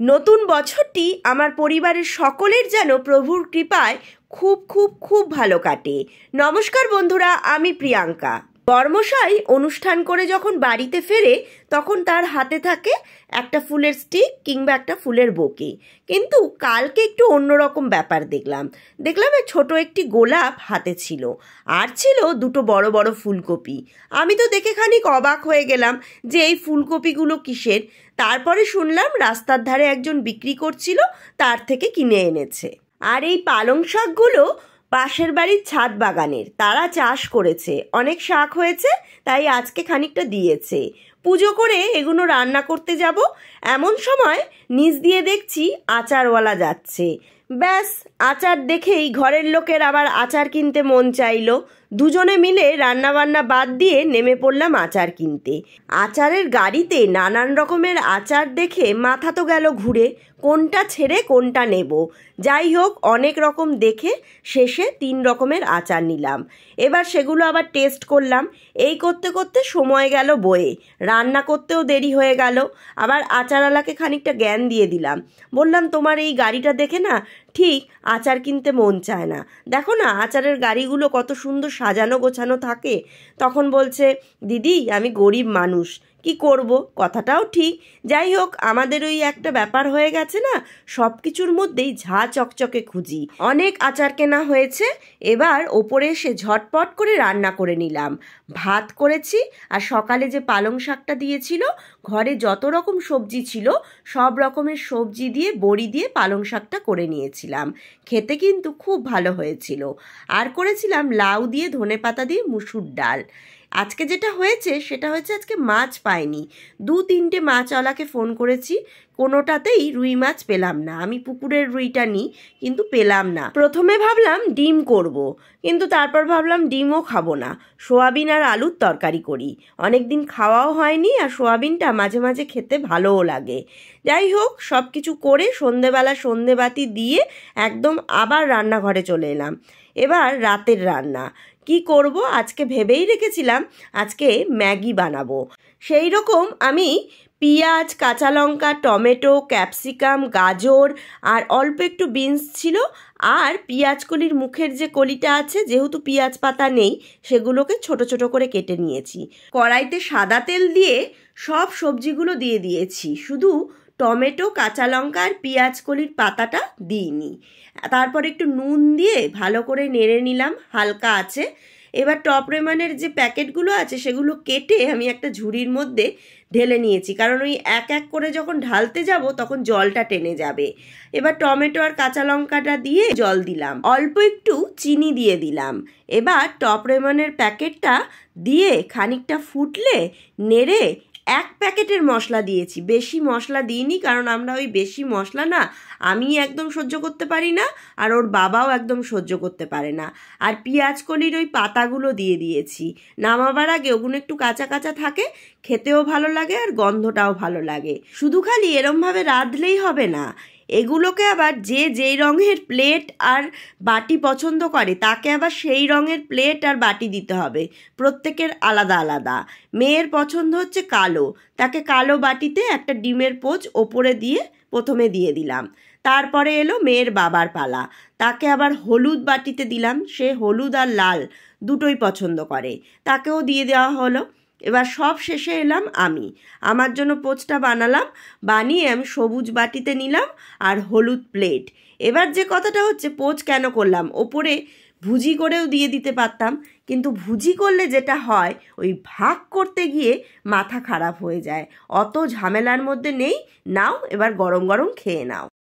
নতুন বছরটি আমার পরিবারের সকলের যেন প্রভুর কৃপায় খুব খুব খুব ভালো কাটে। নমস্কার বন্ধুরা, আমি প্রিয়াঙ্কা। বর্মশাই অনুষ্ঠান করে যখন বাড়িতে ফেরে তখন তার হাতে থাকে একটা ফুলের স্টিক কিংবা একটা ফুলের বোকে। কিন্তু কালকে একটু অন্যরকম ব্যাপার দেখলাম ছোট একটি গোলাপ হাতে ছিল, আর ছিল দুটো বড় বড় ফুলকপি। আমি তো দেখে খানিক অবাক হয়ে গেলাম যে এই ফুলকপিগুলো কিসের। তারপরে শুনলাম রাস্তার ধারে একজন বিক্রি করছিল, তার থেকে কিনে এনেছে। আর এই পালং শাকগুলো পাশের বাড়ির ছাদ বাগানের, তারা চাষ করেছে, অনেক শাক হয়েছে, তাই আজকে খানিকটা দিয়েছে। পুজো করে এগুলো রান্না করতে যাব, এমন সময় নিচ দিয়ে দেখছি আচারওয়ালা যাচ্ছে। ব্যাস, আচার দেখেই ঘরের লোকের আবার আচার কিনতে মন চাইলো। দুজনে মিলে রান্নাবান্না বাদ দিয়ে নেমে পড়লাম আচার কিনতে। আচারের গাড়িতে নানান রকমের আচার দেখে মাথা তো গেল ঘুরে, কোনটা ছেড়ে কোনটা নেব। যাই হোক, অনেক রকম দেখে শেষে 3 রকমের আচার নিলাম। এবার সেগুলো আবার টেস্ট করলাম। এই করতে করতে সময় গেল বয়ে, রান্না করতেও দেরি হয়ে গেল। আবার আচারওয়ালাকে খানিকটা জ্ঞান দিয়ে দিলাম, বললাম তোমার এই গাড়িটা দেখে না ঠিক আচার কিনতে মন চায় না, দেখো না আচারের গাড়িগুলো কত সুন্দর সাজানো গোছানো থাকে। তখন বলছে, দিদি আমি গরিব মানুষ, কি করব, কথাটাও ঠিক। যাই হোক, আমাদের ওই একটা ব্যাপার হয়ে গেছে না, সব কিছুর মধ্যেই ঝা চকচকে খুঁজি। অনেক আচার কেনা হয়েছে, এবার ওপরে এসে ঝটপট করে রান্না করে নিলাম। ভাত করেছি, আর সকালে যে পালং শাকটা দিয়েছিল, ঘরে যত রকম সবজি ছিল সব রকমের সবজি দিয়ে বড়ি দিয়ে পালং শাকটা করে নিয়েছিলাম। খেতে কিন্তু খুব ভালো হয়েছিল। আর করেছিলাম লাউ দিয়ে ধনেপাতা দিয়ে মুসুর ডাল। আজকে যেটা হয়েছে সেটা হচ্ছে আজকে মাছ পাইনি। 2-3টে মাছওয়ালাকে ফোন করেছি, কোনোটাতেই রুই মাছ পেলাম না। আমি পুকুরের রুইটা নিই, কিন্তু পেলাম না। প্রথমে ভাবলাম ডিম করব, কিন্তু তারপর ভাবলাম ডিমও খাবো না, সোয়াবিন আর আলুর তরকারি করি। অনেক দিন খাওয়াও হয়নি, আর সোয়াবিনটা মাঝে মাঝে খেতে ভালোও লাগে। যাই হোক, সব কিছু করে সন্ধেবেলা সন্ধেবাতি দিয়ে একদম আবার রান্নাঘরে চলে এলাম। এবার রাতের রান্না কি করব, আজকে ভেবেই রেখেছিলাম আজকে ম্যাগি বানাবো। সেই রকম আমি পেঁয়াজ, কাঁচা লঙ্কা, টমেটো, ক্যাপসিকাম, গাজর আর অল্প একটু বিনস ছিল, আর পেঁয়াজ কলির মুখের যে কলিটা আছে, যেহেতু পেঁয়াজ পাতা নেই, সেগুলোকে ছোট ছোট করে কেটে নিয়েছি। কড়াইতে সাদা তেল দিয়ে সব সবজিগুলো দিয়ে দিয়েছি, শুধু টমেটো, কাঁচা লঙ্কা আর পেঁয়াজ কলির পাতাটা দিইনি। তারপর একটু নুন দিয়ে ভালো করে নেড়ে নিলাম, হালকা আছে। এবার টপ রেমনের যে প্যাকেটগুলো আছে সেগুলো কেটে আমি একটা ঝুড়ির মধ্যে ঢেলে নিয়েছি, কারণ ওই এক এক করে যখন ঢালতে যাব তখন জলটা টেনে যাবে। এবার টমেটো আর কাঁচা লঙ্কাটা দিয়ে জল দিলাম, অল্প একটু চিনি দিয়ে দিলাম। এবার টপ রেমনের প্যাকেটটা দিয়ে খানিকটা ফুটলে নেড়ে 1 প্যাকেটের মশলা দিয়েছি, বেশি মশলা দিইনি, কারণ আমরা ওই বেশি মশলা না আমি একদম সহ্য করতে পারি না, আর ওর বাবাও একদম সহ্য করতে পারে না। আর পেঁয়াজ কলির ওই পাতাগুলো দিয়ে দিয়েছি। নামাবার আগে ওগুলো একটু কাঁচা কাঁচা থাকে, খেতেও ভালো লাগে আর গন্ধটাও ভালো লাগে। শুধু খালি এরমভাবে রাঁধলেই হবে না, এগুলোকে আবার যে যেই রঙের প্লেট আর বাটি পছন্দ করে তাকে আবার সেই রঙের প্লেট আর বাটি দিতে হবে, প্রত্যেকের আলাদা আলাদা। মেয়ের পছন্দ হচ্ছে কালো, তাকে কালো বাটিতে একটা ডিমের পোচ ওপরে দিয়ে প্রথমে দিয়ে দিলাম। তারপরে এলো মেয়ের বাবার পালা, তাকে আবার হলুদ বাটিতে দিলাম, সে হলুদ আর লাল দুটোই পছন্দ করে, তাকেও দিয়ে দেওয়া হলো। এবার সব শেষে এলাম আমি, আমার জন্য পোচটা বানালাম, বানিয়ে আমি সবুজ বাটিতে নিলাম আর হলুদ প্লেট। এবার যে কথাটা হচ্ছে, পোচ কেন করলাম, ওপরে ভুজি করেও দিয়ে দিতে পারতাম, কিন্তু ভুজি করলে যেটা হয় ওই ভাগ করতে গিয়ে মাথা খারাপ হয়ে যায়, অত ঝামেলার মধ্যে নেই। নাও, এবার গরম গরম খেয়ে নাও।